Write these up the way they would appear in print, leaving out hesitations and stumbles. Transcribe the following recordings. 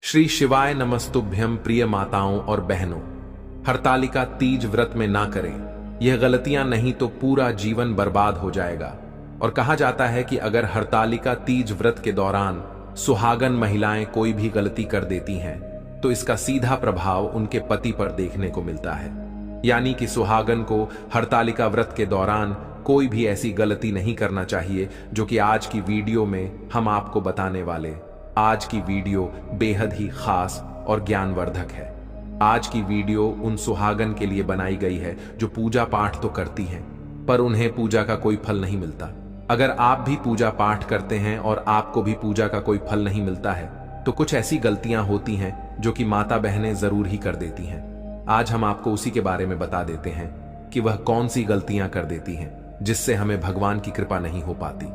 श्री शिवाय नमस्तुभ्यम। प्रिय माताओं और बहनों, हरतालिका तीज व्रत में ना करें। यह गलतियां नहीं तो पूरा जीवन बर्बाद हो जाएगा। और कहा जाता है कि अगर हरतालिका तीज व्रत के दौरान सुहागन महिलाएं कोई भी गलती कर देती हैं तो इसका सीधा प्रभाव उनके पति पर देखने को मिलता है। यानी कि सुहागन को हरतालिका व्रत के दौरान कोई भी ऐसी गलती नहीं करना चाहिए जो कि आज की वीडियो में हम आपको बताने वाले। आज की वीडियो बेहद ही खास और ज्ञानवर्धक है। आज की वीडियो उन सुहागन के लिए बनाई गई है जो पूजा पाठ तो करती हैं पर उन्हें पूजा का कोई फल नहीं मिलता। अगर आप भी पूजा पाठ करते हैं और आपको भी पूजा का कोई फल नहीं मिलता है तो कुछ ऐसी गलतियां होती हैं जो कि माता बहनें जरूर ही कर देती हैं। आज हम आपको उसी के बारे में बता देते हैं कि वह कौन सी गलतियां कर देती हैं जिससे हमें भगवान की कृपा नहीं हो पाती,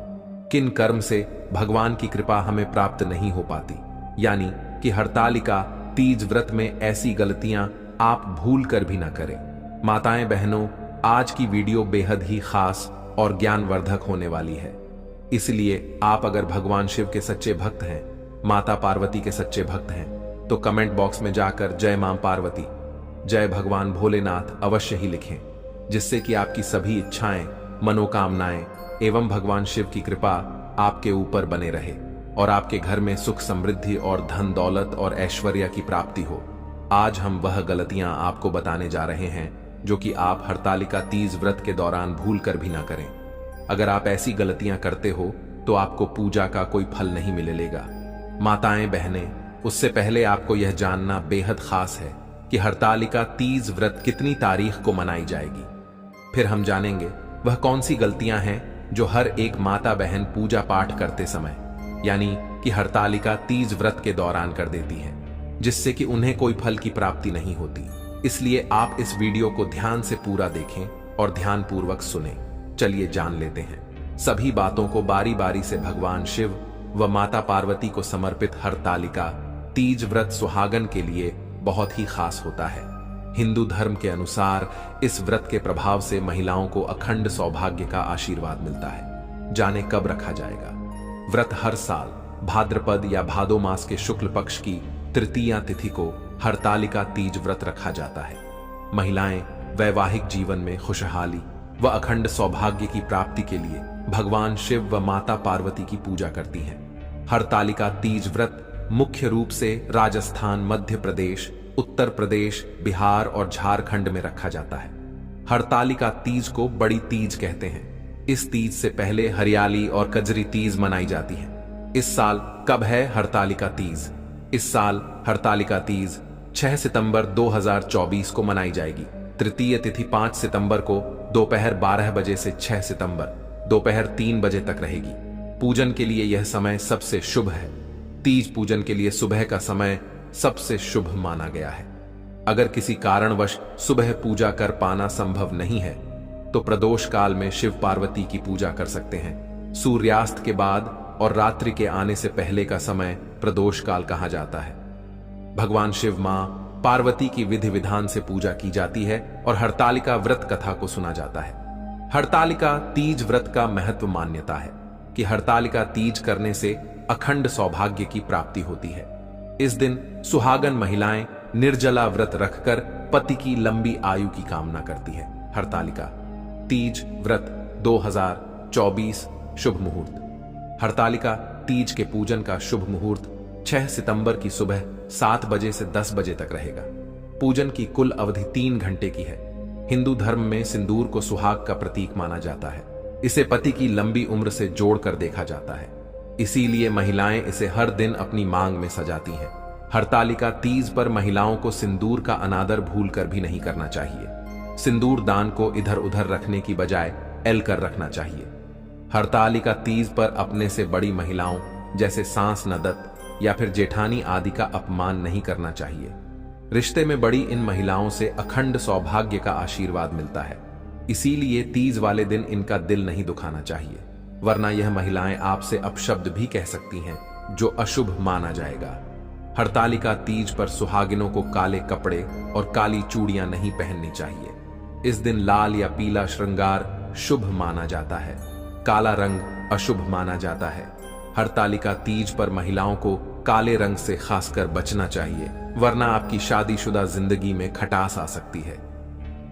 किन कर्म से भगवान की कृपा हमें प्राप्त नहीं हो पाती। यानी कि हरतालिका तीज व्रत में ऐसी गलतियां आप भूल कर भी ना करें। माताएं बहनों, आज की वीडियो बेहद ही खास और ज्ञानवर्धक होने वाली है। इसलिए आप अगर भगवान शिव के सच्चे भक्त हैं, माता पार्वती के सच्चे भक्त हैं, तो कमेंट बॉक्स में जाकर जय मां पार्वती, जय भगवान भोलेनाथ अवश्य ही लिखें, जिससे कि आपकी सभी इच्छाएं, मनोकामनाएं एवं भगवान शिव की कृपा आपके ऊपर बने रहे और आपके घर में सुख समृद्धि और धन दौलत और ऐश्वर्य की प्राप्ति हो। आज हम वह गलतियां आपको बताने जा रहे हैं जो कि आप हरतालिका तीज व्रत के दौरान भूल कर भी ना करें। अगर आप ऐसी गलतियां करते हो तो आपको पूजा का कोई फल नहीं मिलेगा। माताएं बहनें, उससे पहले आपको यह जानना बेहद खास है कि हरतालिका तीज व्रत कितनी तारीख को मनाई जाएगी। फिर हम जानेंगे वह कौन सी गलतियां हैं जो हर एक माता बहन पूजा पाठ करते समय यानी कि हरतालिका तीज व्रत के दौरान कर देती हैं, जिससे कि उन्हें कोई फल की प्राप्ति नहीं होती। इसलिए आप इस वीडियो को ध्यान से पूरा देखें और ध्यानपूर्वक सुनें। चलिए जान लेते हैं। सभी बातों को बारी बारी से भगवान शिव व माता पार्वती को समर्पित हरतालिका तीज व्रत सुहागन के लिए बहुत ही खास होता है। हिंदू धर्म के अनुसार इस व्रत के प्रभाव से महिलाओं को अखंड सौभाग्य का आशीर्वाद मिलता है। जाने कब रखा जाएगा। व्रत हर साल भाद्रपद या भादो मास के शुक्ल पक्ष की तृतीया तिथि को हरतालिका तीज व्रत रखा जाता है। महिलाएं वैवाहिक जीवन में खुशहाली व अखंड सौभाग्य की प्राप्ति के लिए भगवान शिव व माता पार्वती की पूजा करती हैं। हरतालिका तीज व्रत मुख्य रूप से राजस्थान, मध्य प्रदेश, उत्तर प्रदेश, बिहार और झारखंड में रखा जाता है। हरतालिका तीज को बड़ी तीज कहते हैं। इस तीज से पहले हरियाली और कजरी तीज मनाई जाती है। इस साल कब है हरतालिका तीज? इस साल हरतालिका तीज 6 सितंबर 2024 को मनाई जाएगी। तृतीय तिथि 5 सितंबर को दोपहर 12 बजे से 6 सितंबर दोपहर 3 बजे तक रहेगी। पूजन के लिए यह समय सबसे शुभ है। तीज पूजन के लिए सुबह का समय सबसे शुभ माना गया है। अगर किसी कारणवश सुबह पूजा कर पाना संभव नहीं है तो प्रदोष काल में शिव पार्वती की पूजा कर सकते हैं। सूर्यास्त के बाद और रात्रि के आने से पहले का समय प्रदोष काल कहा जाता है। भगवान शिव, मां पार्वती की विधि विधान से पूजा की जाती है और हरतालिका व्रत कथा को सुना जाता है। हरतालिका तीज व्रत का महत्व मान्यता है कि हरतालिका तीज करने से अखंड सौभाग्य की प्राप्ति होती है। इस दिन सुहागन महिलाएं निर्जला व्रत रखकर पति की लंबी आयु की कामना करती है। हरतालिका तीज व्रत 2024 शुभ मुहूर्त। हरतालिका तीज के पूजन का शुभ मुहूर्त 6 सितंबर की सुबह 7 बजे से 10 बजे तक रहेगा। पूजन की कुल अवधि 3 घंटे की है। हिंदू धर्म में सिंदूर को सुहाग का प्रतीक माना जाता है। इसे पति की लंबी उम्र से जोड़कर देखा जाता है। इसीलिए महिलाएं इसे हर दिन अपनी मांग में सजाती हैं। हरतालिका तीज पर महिलाओं को सिंदूर का अनादर भूलकर भी नहीं करना चाहिए। सिंदूर दान को इधर उधर रखने की बजाय एल कर रखना चाहिए। हरतालिका तीज पर अपने से बड़ी महिलाओं जैसे सास, ननद या फिर जेठानी आदि का अपमान नहीं करना चाहिए। रिश्ते में बड़ी इन महिलाओं से अखंड सौभाग्य का आशीर्वाद मिलता है। इसीलिए तीज वाले दिन इनका दिल नहीं दुखाना चाहिए, वरना यह महिलाएं आपसे अपशब्द भी कह सकती हैं जो अशुभ माना जाएगा। हरतालिका तीज पर सुहागिनों को काले कपड़े और काली चूड़ियां नहीं पहननी चाहिए। इस दिन लाल या पीला श्रृंगार शुभ माना जाता है। काला रंग अशुभ माना जाता है। हरतालिका तीज पर महिलाओं को काले रंग से खासकर बचना चाहिए, वरना आपकी शादीशुदा जिंदगी में खटास आ सकती है।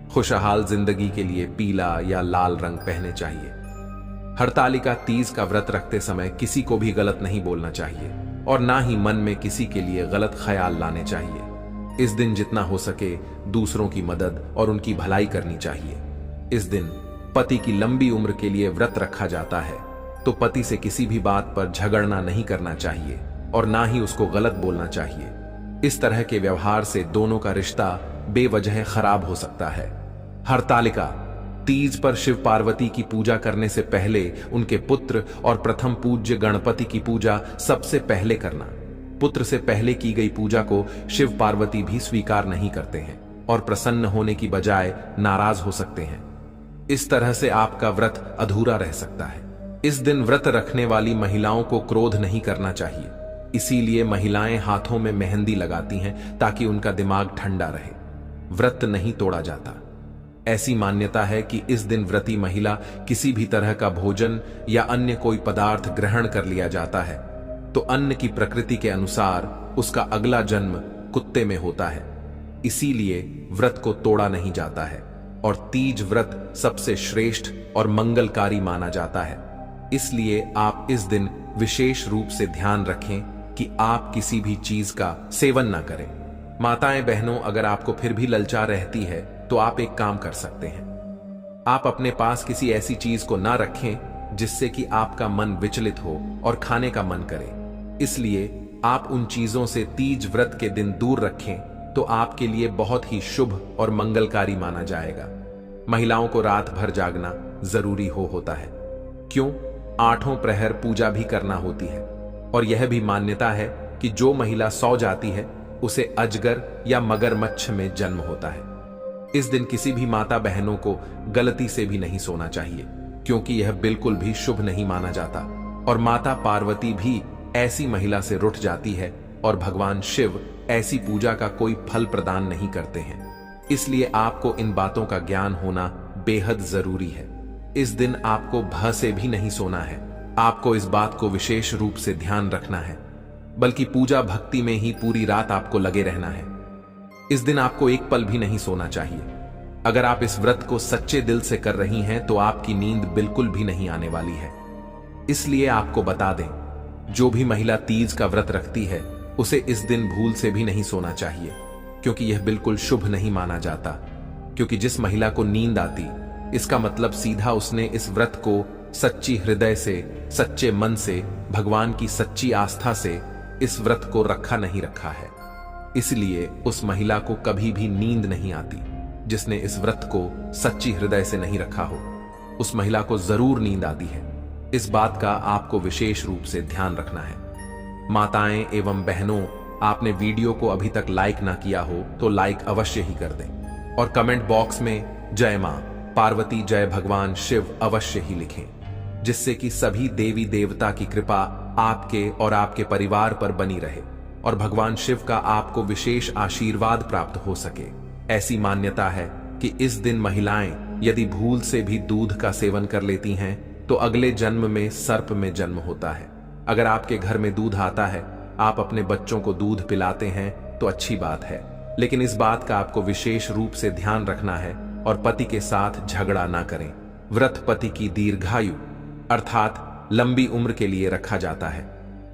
खुशहाल जिंदगी के लिए पीला या लाल रंग पहने चाहिए। हरतालिका तीज का व्रत रखते समय किसी को भी गलत नहीं बोलना चाहिए और ना ही मन में किसी के लिए गलत ख्याल लाने चाहिए। इस दिन जितना हो सके दूसरों की मदद और उनकी भलाई करनी चाहिए। इस दिन पति की लंबी उम्र के लिए व्रत रखा जाता है, तो पति से किसी भी बात पर झगड़ना नहीं करना चाहिए और ना ही उसको गलत बोलना चाहिए। इस तरह के व्यवहार से दोनों का रिश्ता बेवजह खराब हो सकता है। हरतालिका तीज पर शिव पार्वती की पूजा करने से पहले उनके पुत्र और प्रथम पूज्य गणपति की पूजा सबसे पहले करना। पुत्र से पहले की गई पूजा को शिव पार्वती भी स्वीकार नहीं करते हैं और प्रसन्न होने की बजाय नाराज हो सकते हैं। इस तरह से आपका व्रत अधूरा रह सकता है। इस दिन व्रत रखने वाली महिलाओं को क्रोध नहीं करना चाहिए, इसीलिए महिलाएं हाथों में मेहंदी लगाती हैं ताकि उनका दिमाग ठंडा रहे। व्रत नहीं तोड़ा जाता। ऐसी मान्यता है कि इस दिन व्रती महिला किसी भी तरह का भोजन या अन्य कोई पदार्थ ग्रहण कर लिया जाता है तो अन्न की प्रकृति के अनुसार उसका अगला जन्म कुत्ते में होता है, इसीलिए व्रत को तोड़ा नहीं जाता है और तीज व्रत सबसे श्रेष्ठ और मंगलकारी माना जाता है। इसलिए आप इस दिन विशेष रूप से ध्यान रखें कि आप किसी भी चीज का सेवन ना करें। माताएं बहनों, अगर आपको फिर भी ललचा रहती है तो आप एक काम कर सकते हैं। आप अपने पास किसी ऐसी चीज को ना रखें जिससे कि आपका मन विचलित हो और खाने का मन करे। इसलिए आप उन चीजों से तीज व्रत के दिन दूर रखें तो आपके लिए बहुत ही शुभ और मंगलकारी माना जाएगा। महिलाओं को रात भर जागना जरूरी होता है। क्यों? 8 प्रहर पूजा भी करना होती है और यह भी मान्यता है कि जो महिला सो जाती है उसे अजगर या मगरमच्छ में जन्म होता है। इस दिन किसी भी माता बहनों को गलती से भी नहीं सोना चाहिए, क्योंकि यह बिल्कुल भी शुभ नहीं माना जाता और माता पार्वती भी ऐसी महिला से रुठ जाती है और भगवान शिव ऐसी पूजा का कोई फल प्रदान नहीं करते हैं। इसलिए आपको इन बातों का ज्ञान होना बेहद जरूरी है। इस दिन आपको भय से भी नहीं सोना है। आपको इस बात को विशेष रूप से ध्यान रखना है, बल्कि पूजा भक्ति में ही पूरी रात आपको लगे रहना है। इस दिन आपको एक पल भी नहीं सोना चाहिए। अगर आप इस व्रत को सच्चे दिल से कर रही हैं तो आपकी नींद बिल्कुल भी नहीं आने वाली है। इसलिए आपको बता दें, जो भी महिला तीज का व्रत रखती है उसे इस दिन भूल से भी नहीं सोना चाहिए, क्योंकि यह बिल्कुल शुभ नहीं माना जाता। क्योंकि जिस महिला को नींद आती, इसका मतलब सीधा उसने इस व्रत को सच्ची हृदय से, सच्चे मन से, भगवान की सच्ची आस्था से इस व्रत को रखा नहीं रखा है। इसलिए उस महिला को कभी भी नींद नहीं आती जिसने इस व्रत को सच्ची हृदय से नहीं रखा हो। उस महिला को जरूर नींद आती है। इस बात का आपको विशेष रूप से ध्यान रखना है। माताएं एवं बहनों, आपने वीडियो को अभी तक लाइक ना किया हो तो लाइक अवश्य ही कर दें और कमेंट बॉक्स में जय मां पार्वती, जय भगवान शिव अवश्य ही लिखें, जिससे कि सभी देवी देवता की कृपा आपके और आपके परिवार पर बनी रहे और भगवान शिव का आपको विशेष आशीर्वाद प्राप्त हो सके। ऐसी मान्यता है कि इस दिन महिलाएं यदि भूल से भी दूध का सेवन कर लेती हैं तो अगले जन्म में सर्प में जन्म होता है। अगर आपके घर में दूध आता है, आप अपने बच्चों को दूध पिलाते हैं तो अच्छी बात है, लेकिन इस बात का आपको विशेष रूप से ध्यान रखना है और पति के साथ झगड़ा ना करें। व्रत पति की दीर्घायु अर्थात लंबी उम्र के लिए रखा जाता है।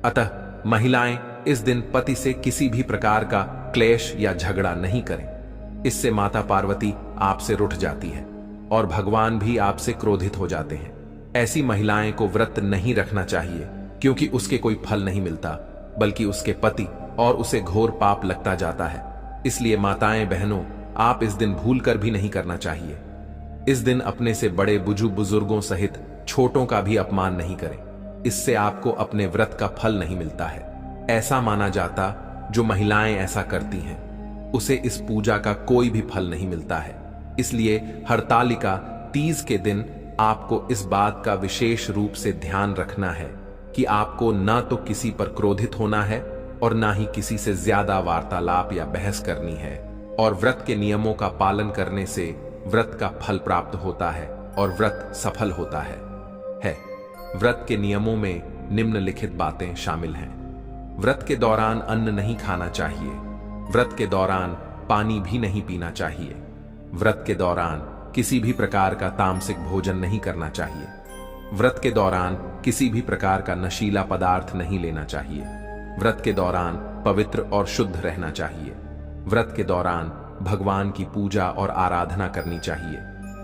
अतः महिलाएं इस दिन पति से किसी भी प्रकार का क्लेश या झगड़ा नहीं करें। इससे माता पार्वती आपसे रुठ जाती है और भगवान भी आपसे क्रोधित हो जाते हैं। ऐसी महिलाएं को व्रत नहीं रखना चाहिए, क्योंकि उसके कोई फल नहीं मिलता, बल्कि उसके पति और उसे घोर पाप लगता जाता है। इसलिए माताएं बहनों, आप इस दिन भूल कर भी नहीं करना चाहिए। इस दिन अपने से बड़े बुजुर्गों सहित छोटों का भी अपमान नहीं करें। इससे आपको अपने व्रत का फल नहीं मिलता है। ऐसा माना जाता, जो महिलाएं ऐसा करती हैं उसे इस पूजा का कोई भी फल नहीं मिलता है। इसलिए हरतालिका तीज के दिन आपको इस बात का विशेष रूप से ध्यान रखना है कि आपको ना तो किसी पर क्रोधित होना है और ना ही किसी से ज्यादा वार्तालाप या बहस करनी है। और व्रत के नियमों का पालन करने से व्रत का फल प्राप्त होता है और व्रत सफल होता है। व्रत के नियमों में निम्नलिखित बातें शामिल हैं। व्रत के दौरान अन्न नहीं खाना चाहिए। व्रत के दौरान पानी भी नहीं पीना चाहिए। व्रत के दौरान किसी भी प्रकार का तामसिक भोजन नहीं करना चाहिए। व्रत के दौरान किसी भी प्रकार का नशीला पदार्थ नहीं लेना चाहिए। व्रत के दौरान पवित्र और शुद्ध रहना चाहिए। व्रत के दौरान भगवान की पूजा और आराधना करनी चाहिए।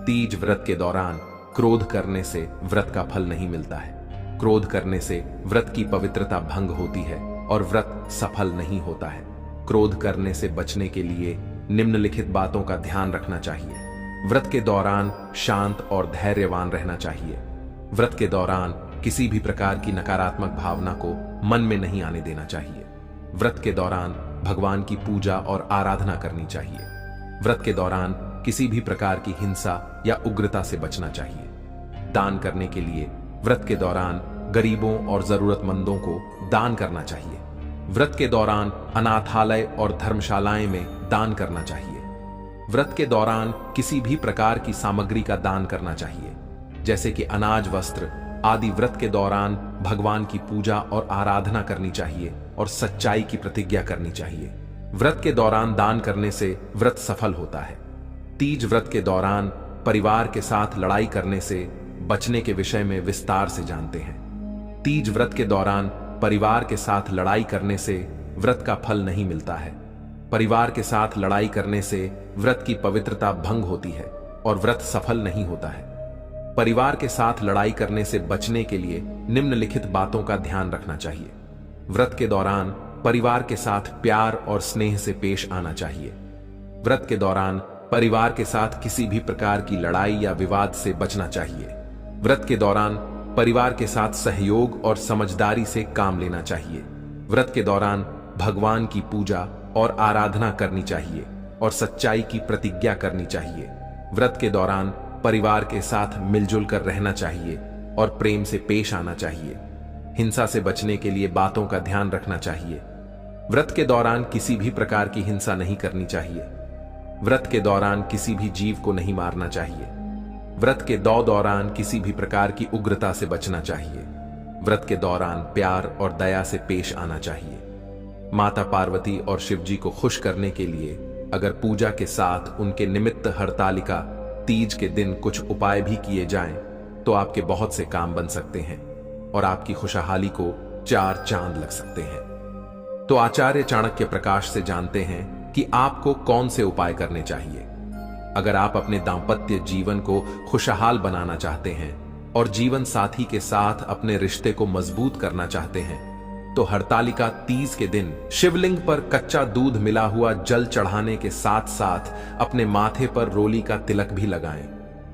तीज व्रत के दौरान क्रोध करने से व्रत का फल नहीं मिलता है। क्रोध करने से व्रत की पवित्रता भंग होती है और व्रत सफल नहीं होता है। क्रोध करने से बचने के लिए निम्नलिखित बातों का ध्यान रखना चाहिए। व्रत के दौरान शांत और धैर्यवान रहना चाहिए। व्रत के दौरान किसी भी प्रकार की नकारात्मक भावना को मन में नहीं आने देना चाहिए। व्रत के दौरान भगवान की पूजा और आराधना करनी चाहिए। व्रत के दौरान किसी भी प्रकार की हिंसा या उग्रता से बचना चाहिए। दान करने के लिए व्रत के दौरान गरीबों और जरूरतमंदों को दान करना चाहिए। व्रत के दौरान अनाथालय और धर्मशालाएं में दान करना चाहिए। व्रत के दौरान किसी भी प्रकार की सामग्री का दान करना चाहिए, जैसे कि अनाज, वस्त्र आदि। व्रत के दौरान भगवान की पूजा और आराधना करनी चाहिए और सच्चाई की प्रतिज्ञा करनी चाहिए। व्रत के दौरान दान करने से व्रत सफल होता है। तीज व्रत के दौरान परिवार के साथ लड़ाई करने से बचने के विषय में विस्तार से जानते हैं। तीज व्रत के दौरान परिवार के साथ लड़ाई करने से व्रत का फल नहीं मिलता है। परिवार के साथ लड़ाई करने से व्रत की पवित्रता भंग होती है और व्रत सफल नहीं होता है। परिवार के साथ लड़ाई करने से बचने के लिए निम्नलिखित बातों का ध्यान रखना चाहिए। व्रत के दौरान परिवार के साथ प्यार और स्नेह से पेश आना चाहिए। व्रत के दौरान परिवार के साथ किसी भी प्रकार की लड़ाई या विवाद से बचना चाहिए। व्रत के दौरान परिवार के साथ सहयोग और समझदारी से काम लेना चाहिए। व्रत के दौरान भगवान की पूजा और आराधना करनी चाहिए और सच्चाई की प्रतिज्ञा करनी चाहिए। व्रत के दौरान परिवार के साथ मिलजुल कर रहना चाहिए और प्रेम से पेश आना चाहिए। हिंसा से बचने के लिए बातों का ध्यान रखना चाहिए। व्रत के दौरान किसी भी प्रकार की हिंसा नहीं करनी चाहिए। व्रत के दौरान किसी भी जीव को नहीं मारना चाहिए। व्रत के दौरान किसी भी प्रकार की उग्रता से बचना चाहिए। व्रत के दौरान प्यार और दया से पेश आना चाहिए। माता पार्वती और शिव जी को खुश करने के लिए अगर पूजा के साथ उनके निमित्त हरतालिका तीज के दिन कुछ उपाय भी किए जाएं, तो आपके बहुत से काम बन सकते हैं और आपकी खुशहाली को 4 चांद लग सकते हैं। तो आचार्य चाणक्य प्रकाश से जानते हैं कि आपको कौन से उपाय करने चाहिए। अगर आप अपने दाम्पत्य जीवन को खुशहाल बनाना चाहते हैं और जीवन साथी के साथ अपने रिश्ते को मजबूत करना चाहते हैं, तो हरतालिका तीज के दिन शिवलिंग पर कच्चा दूध मिला हुआ जल चढ़ाने के साथ साथ अपने माथे पर रोली का तिलक भी लगाएं।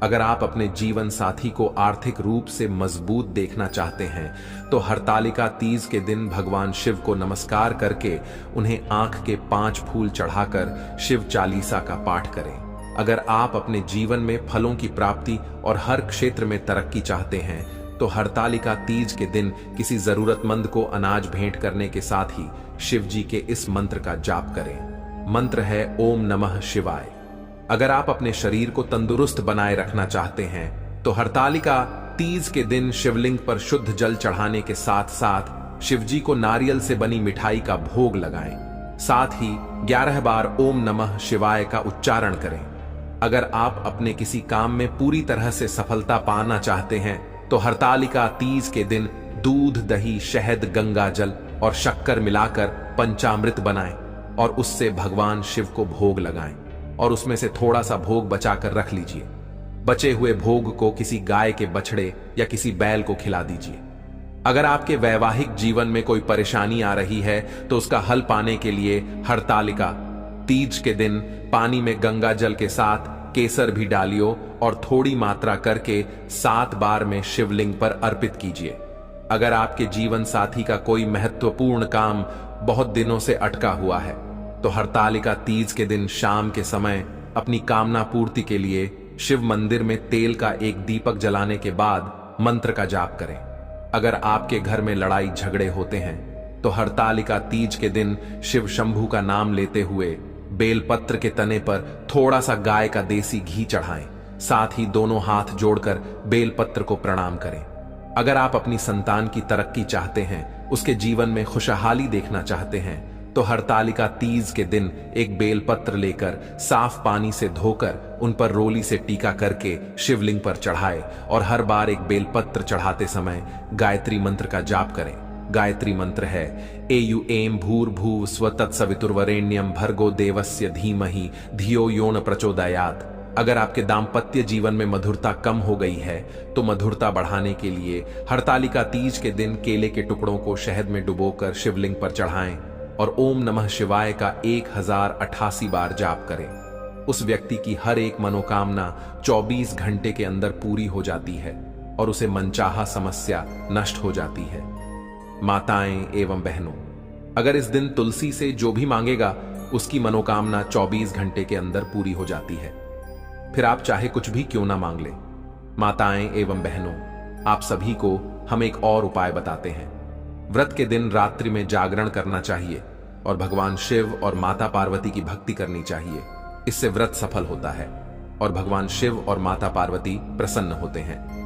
अगर आप अपने जीवन साथी को आर्थिक रूप से मजबूत देखना चाहते हैं, तो हरतालिका तीज के दिन भगवान शिव को नमस्कार करके उन्हें आंख के 5 फूल चढ़ाकर शिव चालीसा का पाठ करें। अगर आप अपने जीवन में फलों की प्राप्ति और हर क्षेत्र में तरक्की चाहते हैं, तो हरतालिका तीज के दिन किसी जरूरतमंद को अनाज भेंट करने के साथ ही शिव जी के इस मंत्र का जाप करें। मंत्र है ओम नमः शिवाय। अगर आप अपने शरीर को तंदुरुस्त बनाए रखना चाहते हैं, तो हरतालिका तीज के दिन शिवलिंग पर शुद्ध जल चढ़ाने के साथ साथ शिवजी को नारियल से बनी मिठाई का भोग लगाएं। साथ ही 11 बार ओम नमः शिवाय का उच्चारण करें। अगर आप अपने किसी काम में पूरी तरह से सफलता पाना चाहते हैं, तो हरतालिका तीज के दिन दूध, दही, शहद, गंगा जल और शक्कर मिलाकर पंचामृत बनाएं और उससे भगवान शिव को भोग लगाएं और उसमें से थोड़ा सा भोग बचाकर रख लीजिए। बचे हुए भोग को किसी गाय के बछड़े या किसी बैल को खिला दीजिए। अगर आपके वैवाहिक जीवन में कोई परेशानी आ रही है, तो उसका हल पाने के लिए हरतालिका तीज के दिन पानी में गंगा जल के साथ केसर भी डालियो और थोड़ी मात्रा करके 7 बार में शिवलिंग पर अर्पित कीजिए। अगर आपके जीवन साथी का कोई महत्वपूर्ण काम बहुत दिनों से अटका हुआ है, तो हरतालिका तीज के दिन शाम के समय अपनी कामना पूर्ति के लिए शिव मंदिर में तेल का एक दीपक जलाने के बाद मंत्र का जाप करें। अगर आपके घर में लड़ाई झगड़े होते हैं, तो हरतालिका तीज के दिन शिव शंभू का नाम लेते हुए बेलपत्र के तने पर थोड़ा सा गाय का देसी घी चढ़ाएं। साथ ही दोनों हाथ जोड़कर बेलपत्र को प्रणाम करें। अगर आप अपनी संतान की तरक्की चाहते हैं, उसके जीवन में खुशहाली देखना चाहते हैं तो हरतालिका तीज के दिन एक बेलपत्र लेकर साफ पानी से धोकर उन पर रोली से टीका करके शिवलिंग पर चढ़ाए और हर बार एक बेलपत्र चढ़ाते समय गायत्री मंत्र का जाप करें। गायत्री मंत्र है एयु एम भूर्भुव स्व तत्सवितुर्वरेण्यम भर्गो देवस्य धीमहि धियो यो न प्रचोदयात्। अगर आपके दाम्पत्य जीवन में मधुरता कम हो गई है तो मधुरता बढ़ाने के लिए हरतालिका तीज के दिन केले के टुकड़ों को शहद में डुबोकर शिवलिंग पर चढ़ाएं और ओम नमः शिवाय का 1088 बार जाप करें। उस व्यक्ति की हर एक मनोकामना 24 घंटे के अंदर पूरी हो जाती है और उसे मनचाहा समस्या नष्ट हो जाती है। माताएं एवं बहनों, अगर इस दिन तुलसी से जो भी मांगेगा उसकी मनोकामना 24 घंटे के अंदर पूरी हो जाती है। फिर आप चाहे कुछ भी क्यों ना मांग ले। माताएं एवं बहनों, आप सभी को हम एक और उपाय बताते हैं। व्रत के दिन रात्रि में जागरण करना चाहिए और भगवान शिव और माता पार्वती की भक्ति करनी चाहिए। इससे व्रत सफल होता है और भगवान शिव और माता पार्वती प्रसन्न होते हैं।